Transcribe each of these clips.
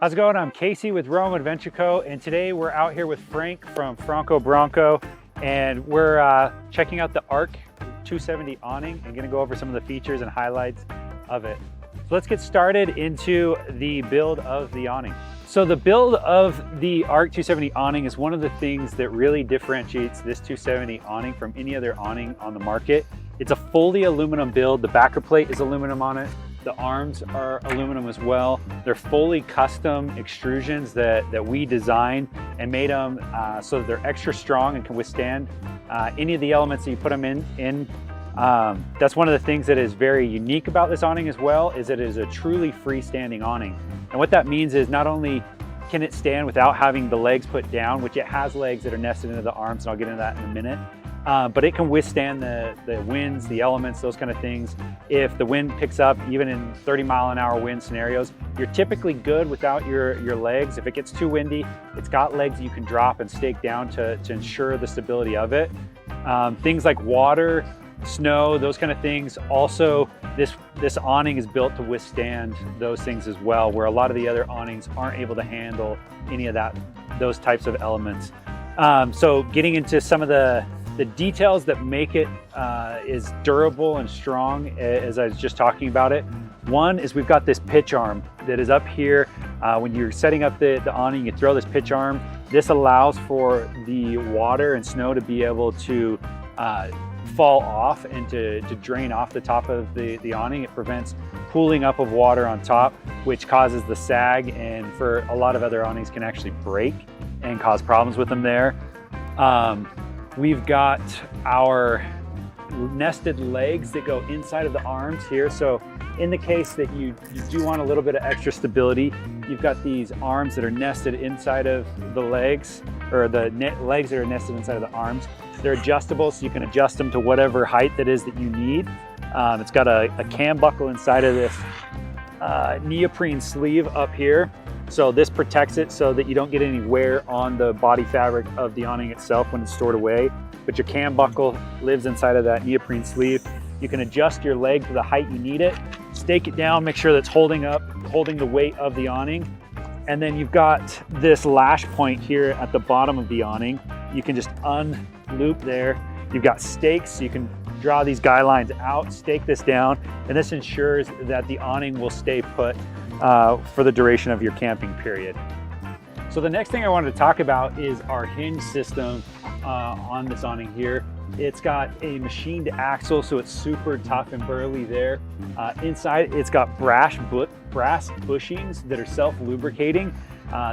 How's it going? I'm Casey with Rome Adventure Co. And today we're out here with Frank from Franco Bronco, and we're checking out the ARC 270 awning and gonna go over some of the features and highlights of it. So let's get started into the build of the awning. So the build of the ARC 270 awning is one of the things that really differentiates this 270 awning from any other awning on the market. It's a fully aluminum build. The backer plate is aluminum on it. The arms are aluminum as well. They're fully custom extrusions that we designed and made them so that they're extra strong and can withstand any of the elements that you put them in. That's one of the things that is very unique about this awning as well, is that it is a truly freestanding awning. And what that means is not only can it stand without having the legs put down, which it has legs that are nested into the arms, and I'll get into that in a minute, but it can withstand the winds, the elements, those kind of things. If the wind picks up, even in 30-mile-an-hour wind scenarios, you're typically good without your legs. If it gets too windy, it's got legs you can drop and stake down to ensure the stability of it. Things like water, snow, those kind of things. Also, this awning is built to withstand those things as well, where a lot of the other awnings aren't able to handle any of those types of elements. So getting into some of the details that make it is durable and strong, as I was just talking about it. One is we've got this pitch arm that is up here. When you're setting up the awning, you throw this pitch arm. This allows for the water and snow to be able to fall off and to drain off the top of the awning. It prevents pooling up of water on top, which causes the sag, and for a lot of other awnings can actually break and cause problems with them there. We've got our nested legs that go inside of the arms here. So in the case that you do want a little bit of extra stability, you've got these arms that are nested inside of the legs, or the legs that are nested inside of the arms. They're adjustable, so you can adjust them to whatever height that is that you need. It's got a cam buckle inside of this neoprene sleeve up here. So this protects it so that you don't get any wear on the body fabric of the awning itself when it's stored away. But your cam buckle lives inside of that neoprene sleeve. You can adjust your leg to the height you need it, stake it down, make sure that's holding the weight of the awning. And then you've got this lash point here at the bottom of the awning. You can just unloop there. You've got stakes, so you can draw these guy lines out, stake this down, and this ensures that the awning will stay put for the duration of your camping period. So the next thing I wanted to talk about is our hinge system on this awning here. It's got a machined axle, so it's super tough and burly there. Inside, it's got brass bushings that are self-lubricating.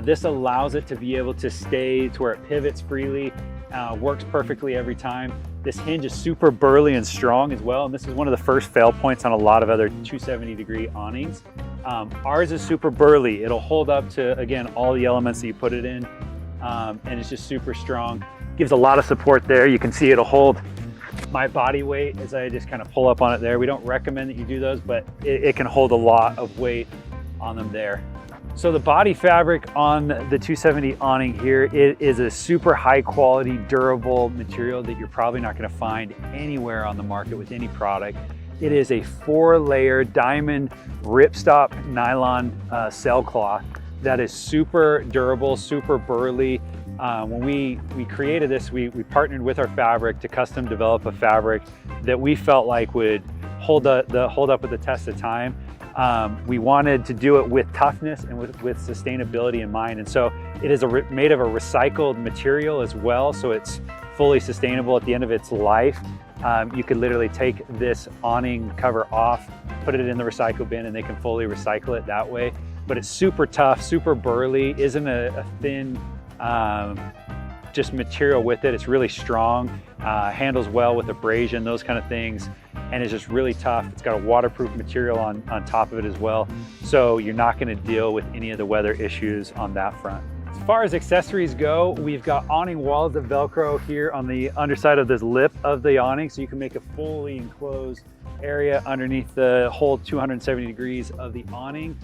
This allows it to be able to stay to where it pivots freely, works perfectly every time. This hinge is super burly and strong as well, and this is one of the first fail points on a lot of other 270-degree awnings. Ours is super burly. It'll hold up to, again, all the elements that you put it in, and it's just super strong. Gives a lot of support there. You can see it'll hold my body weight as I just kind of pull up on it there. We don't recommend that you do those, but it can hold a lot of weight on them there. So the body fabric on the 270 awning here, it is a super high quality, durable material that you're probably not going to find anywhere on the market with any product. It is a 4-layer diamond ripstop nylon sailcloth that is super durable, super burly. When we created this, we partnered with our fabric to custom develop a fabric that we felt like would hold up with the test of time. We wanted to do it with toughness and with sustainability in mind. And so it is made of a recycled material as well, so it's fully sustainable at the end of its life. You could literally take this awning cover off, put it in the recycle bin, and they can fully recycle it that way. But it's super tough, super burly, isn't a thin just material with it. It's really strong, handles well with abrasion, those kind of things, and it's just really tough. It's got a waterproof material on top of it as well, so you're not going to deal with any of the weather issues on that front. As far as accessories go, we've got awning walls of Velcro here on the underside of this lip of the awning, so you can make a fully enclosed area underneath the whole 270 degrees of the awning.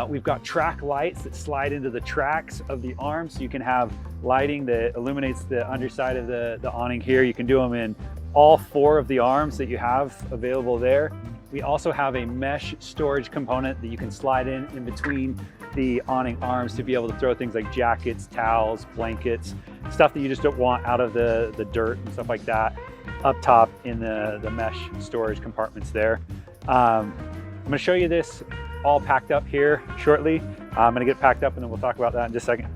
We've got track lights that slide into the tracks of the arms, so you can have lighting that illuminates the underside of the awning here. You can do them in all 4 of the arms that you have available there. We also have a mesh storage component that you can slide in between the awning arms to be able to throw things like jackets, towels, blankets, stuff that you just don't want out of the dirt and stuff like that up top in the mesh storage compartments there. I'm gonna show you this all packed up here shortly. I'm gonna get packed up and then we'll talk about that in just a second.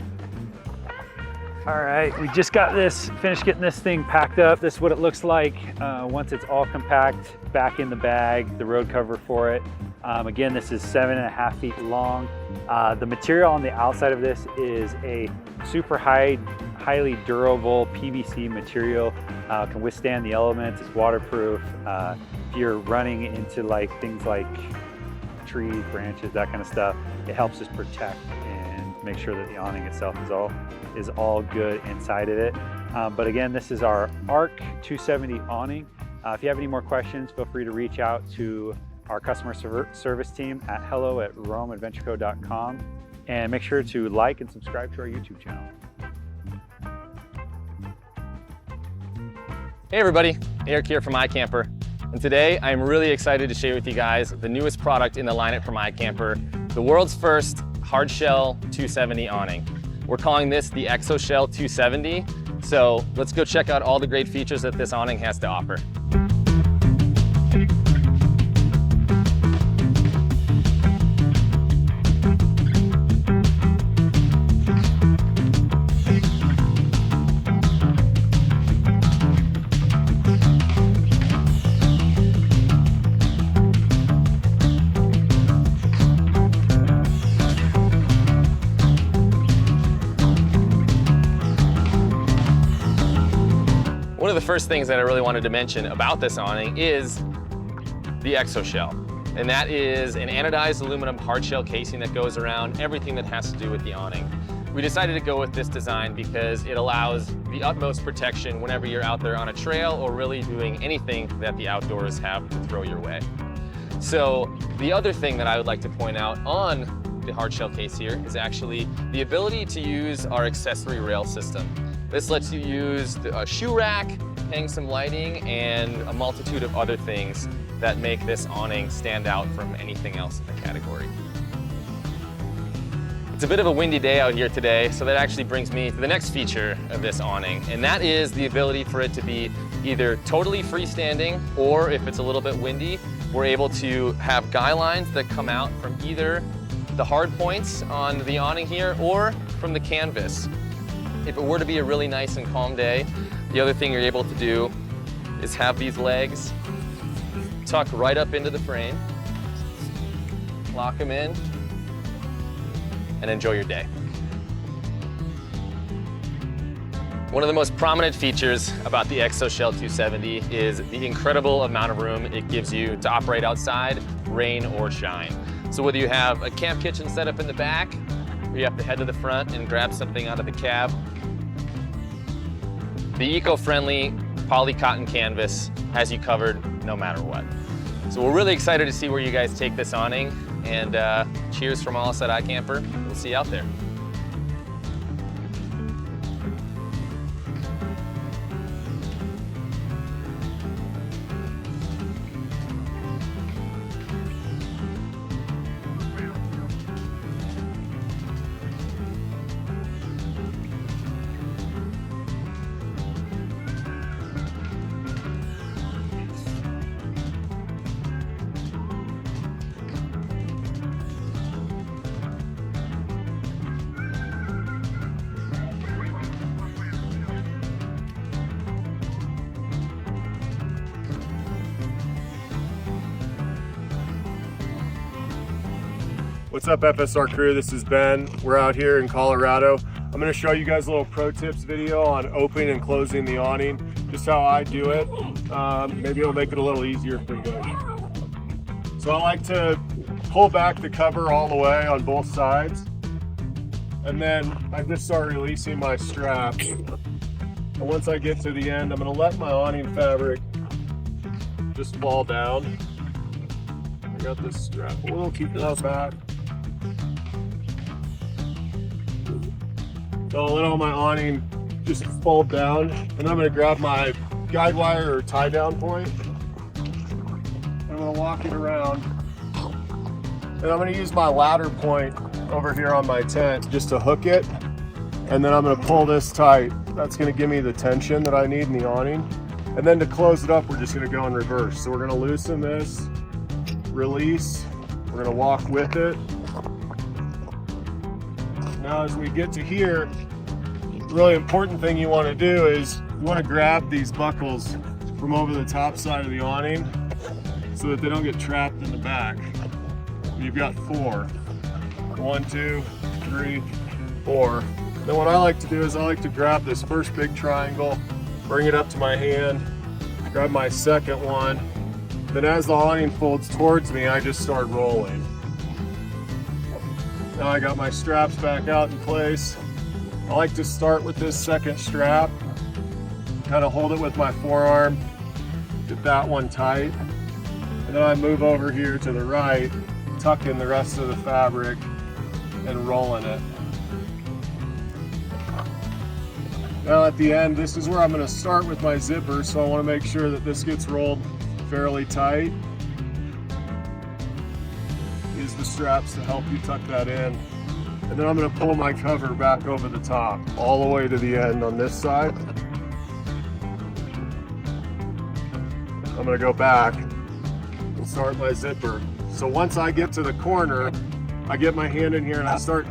All right, we just got this, finished getting this thing packed up. This is what it looks like once it's all compact, back in the bag, the road cover for it. Again, this is 7.5 feet long. The material on the outside of this is a super highly durable PVC material. Can withstand the elements, it's waterproof. If you're running into things like trees, branches, that kind of stuff, it helps us protect and make sure that the awning itself is all good inside of it. But again, this is our ARC 270 awning. If you have any more questions, feel free to reach out to our customer service team at hello@romeadventureco.com, and make sure to like and subscribe to our YouTube channel. Hey everybody, Eric here from iKamper, and today I'm really excited to share with you guys the newest product in the lineup from iKamper, the world's first hardshell 270 awning. We're calling this the ExoShell 270, so let's go check out all the great features that this awning has to offer. One of the first things that I really wanted to mention about this awning is the ExoShell. And that is an anodized aluminum hardshell casing that goes around everything that has to do with the awning. We decided to go with this design because it allows the utmost protection whenever you're out there on a trail or really doing anything that the outdoors have to throw your way. So the other thing that I would like to point out on the hardshell case here is actually the ability to use our accessory rail system. This lets you use a shoe rack, hang some lighting, and a multitude of other things that make this awning stand out from anything else in the category. It's a bit of a windy day out here today, so that actually brings me to the next feature of this awning, and that is the ability for it to be either totally freestanding, or if it's a little bit windy, we're able to have guy lines that come out from either the hard points on the awning here or from the canvas. If it were to be a really nice and calm day, the other thing you're able to do is have these legs tuck right up into the frame, lock them in, and enjoy your day. One of the most prominent features about the ExoShell 270 is the incredible amount of room it gives you to operate outside, rain or shine. So whether you have a camp kitchen set up in the back, or you have to head to the front and grab something out of the cab, the eco-friendly poly cotton canvas has you covered no matter what. So we're really excited to see where you guys take this awning, and cheers from all us at iKamper. We'll see you out there. What's up, FSR crew? This is Ben. We're out here in Colorado. I'm going to show you guys a little pro tips video on opening and closing the awning, just how I do it. Maybe it'll make it a little easier for you. So I like to pull back the cover all the way on both sides, and then I just start releasing my strap. And once I get to the end, I'm going to let my awning fabric just fall down. I got this strap a little keep that back. So I'll let all my awning just fold down, and I'm going to grab my guide wire or tie down point. And I'm gonna walk it around. And I'm gonna use my ladder point over here on my tent just to hook it. And then I'm gonna pull this tight. That's gonna give me the tension that I need in the awning. And then to close it up, we're just gonna go in reverse. So we're gonna loosen this, release, we're gonna walk with it. Now as we get to here, the really important thing you wanna do is you wanna grab these buckles from over the top side of the awning so that they don't get trapped in the back. You've got 4. 1, 2, 3, 4. Then what I like to do is I like to grab this first big triangle, bring it up to my hand, grab my second one. Then as the awning folds towards me, I just start rolling. Now I got my straps back out in place. I like to start with this second strap, kind of hold it with my forearm, get that one tight. And then I move over here to the right, tuck in the rest of the fabric and rolling it. Now at the end, this is where I'm going to start with my zipper, so I want to make sure that this gets rolled fairly tight. Use the straps to help you tuck that in. And then I'm going to pull my cover back over the top, all the way to the end on this side. I'm going to go back and start my zipper. So once I get to the corner, I get my hand in here and I start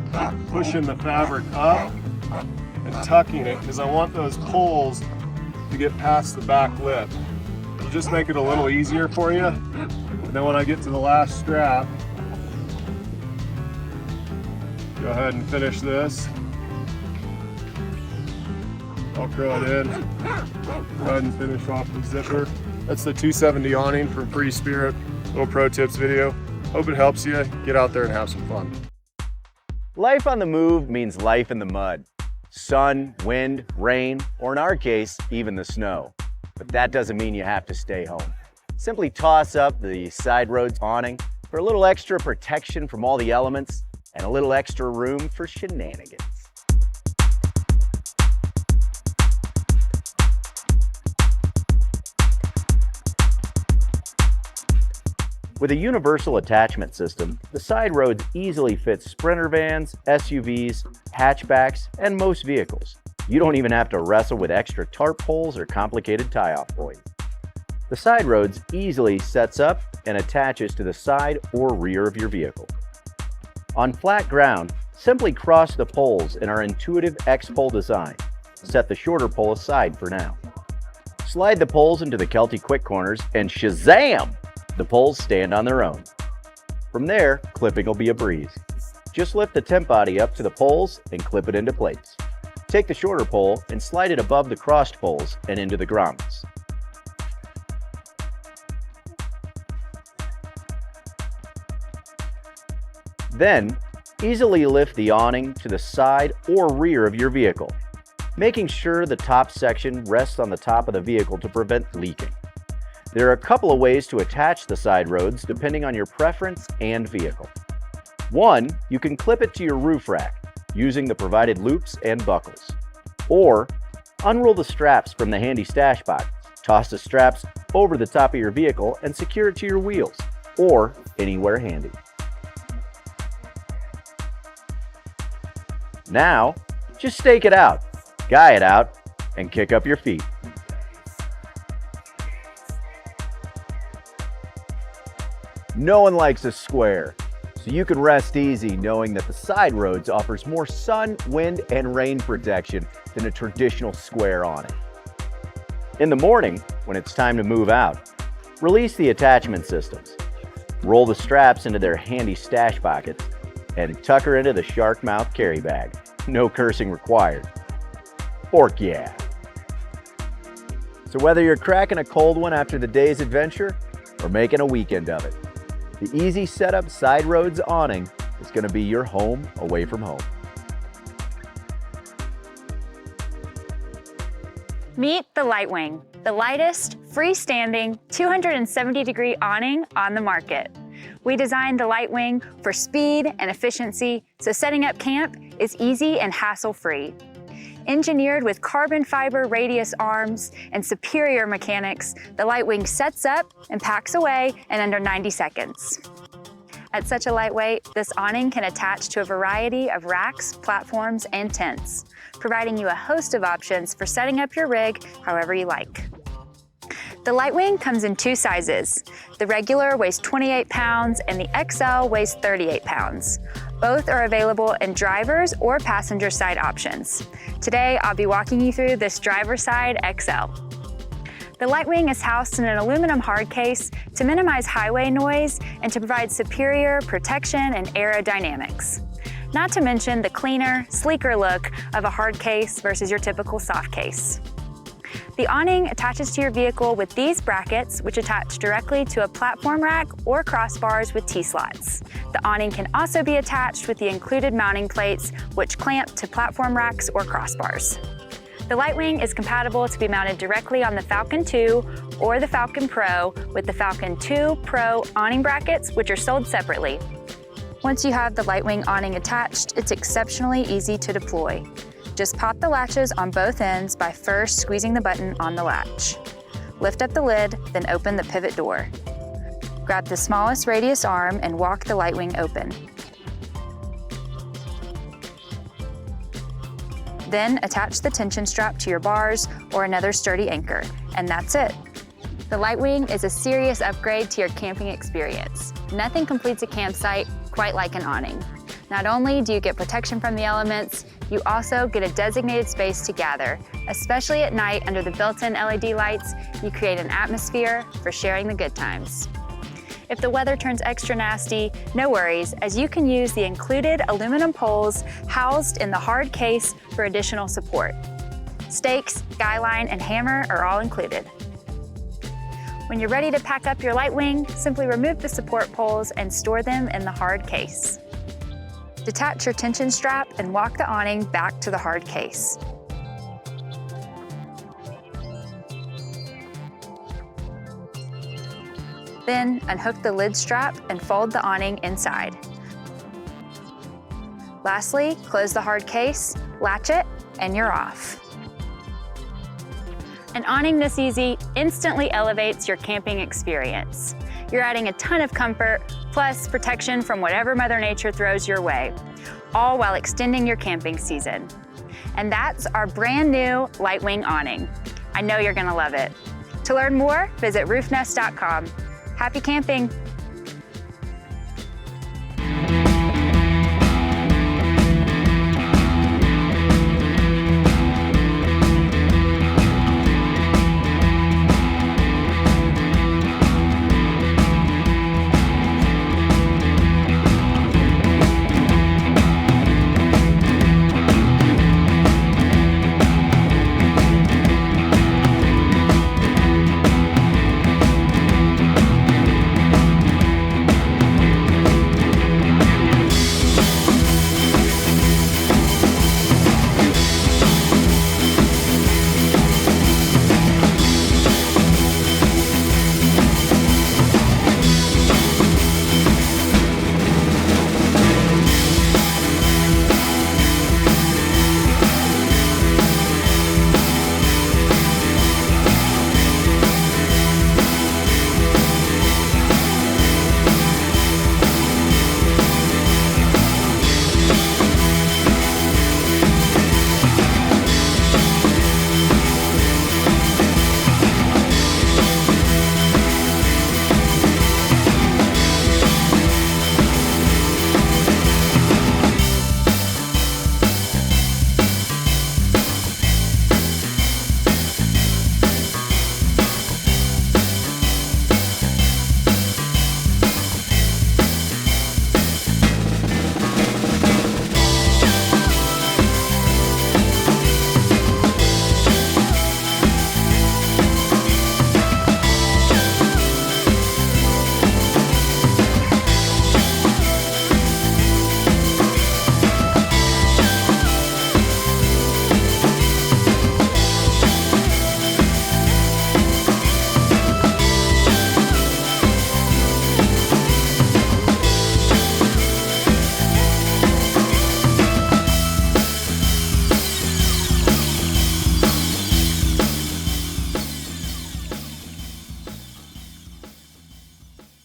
pushing the fabric up and tucking it because I want those pulls to get past the back lip. It'll just make it a little easier for you. And then when I get to the last strap, go ahead and finish this. Velcro it in. Go ahead and finish off the zipper. That's the 270 awning from Freespirit. Little pro tips video. Hope it helps you. Get out there and have some fun. Life on the move means life in the mud. Sun, wind, rain, or in our case, even the snow. But that doesn't mean you have to stay home. Simply toss up the Sideroads awning for a little extra protection from all the elements and a little extra room for shenanigans. With a universal attachment system, the Sideroads easily fits sprinter vans, SUVs, hatchbacks, and most vehicles. You don't even have to wrestle with extra tarp poles or complicated tie-off points. The Sideroads easily sets up and attaches to the side or rear of your vehicle. On flat ground, simply cross the poles in our intuitive X-pole design. Set the shorter pole aside for now. Slide the poles into the Kelty quick corners and shazam! The poles stand on their own. From there, clipping will be a breeze. Just lift the tent body up to the poles and clip it into place. Take the shorter pole and slide it above the crossed poles and into the grommets. Then, easily lift the awning to the side or rear of your vehicle, making sure the top section rests on the top of the vehicle to prevent leaking. There are a couple of ways to attach the Sideroads depending on your preference and vehicle. One, you can clip it to your roof rack using the provided loops and buckles. Or, unroll the straps from the handy stash box, toss the straps over the top of your vehicle and secure it to your wheels, or anywhere handy. Now, just stake it out, guy it out, and kick up your feet. No one likes a square, so you can rest easy knowing that the Sideroads offers more sun, wind, and rain protection than a traditional square awning. In the morning, when it's time to move out, release the attachment systems. Roll the straps into their handy stash pockets and tuck her into the shark mouth carry bag. No cursing required. Fork yeah. So whether you're cracking a cold one after the day's adventure or making a weekend of it, the easy setup Sideroads awning is going to be your home away from home. Meet the Litewing, the lightest, freestanding, 270-degree awning on the market. We designed the Litewing for speed and efficiency, so setting up camp is easy and hassle-free. Engineered with carbon fiber radius arms and superior mechanics, the Litewing sets up and packs away in under 90 seconds. At such a lightweight, this awning can attach to a variety of racks, platforms, and tents, providing you a host of options for setting up your rig however you like. The Litewing comes in two sizes. The regular weighs 28 pounds and the XL weighs 38 pounds. Both are available in driver's or passenger side options. Today, I'll be walking you through this driver side XL. The Litewing is housed in an aluminum hard case to minimize highway noise and to provide superior protection and aerodynamics. Not to mention the cleaner, sleeker look of a hard case versus your typical soft case. The awning attaches to your vehicle with these brackets, which attach directly to a platform rack or crossbars with T-slots. The awning can also be attached with the included mounting plates, which clamp to platform racks or crossbars. The Litewing is compatible to be mounted directly on the Falcon 2 or the Falcon Pro with the Falcon 2 Pro awning brackets, which are sold separately. Once you have the Litewing awning attached, it's exceptionally easy to deploy. Just pop the latches on both ends by first squeezing the button on the latch. Lift up the lid, then open the pivot door. Grab the smallest radius arm and walk the Litewing open. Then attach the tension strap to your bars or another sturdy anchor, and that's it. The Litewing is a serious upgrade to your camping experience. Nothing completes a campsite quite like an awning. Not only do you get protection from the elements, you also get a designated space to gather. Especially at night under the built-in LED lights, you create an atmosphere for sharing the good times. If the weather turns extra nasty, no worries, as you can use the included aluminum poles housed in the hard case for additional support. Stakes, guy line, and hammer are all included. When you're ready to pack up your Litewing, simply remove the support poles and store them in the hard case. Detach your tension strap and walk the awning back to the hard case. Then unhook the lid strap and fold the awning inside. Lastly, close the hard case, latch it, and you're off. An awning this easy instantly elevates your camping experience. You're adding a ton of comfort, plus protection from whatever Mother Nature throws your way, all while extending your camping season. And that's our brand new Litewing awning. I know you're gonna love it. To learn more, visit roofnest.com. Happy camping!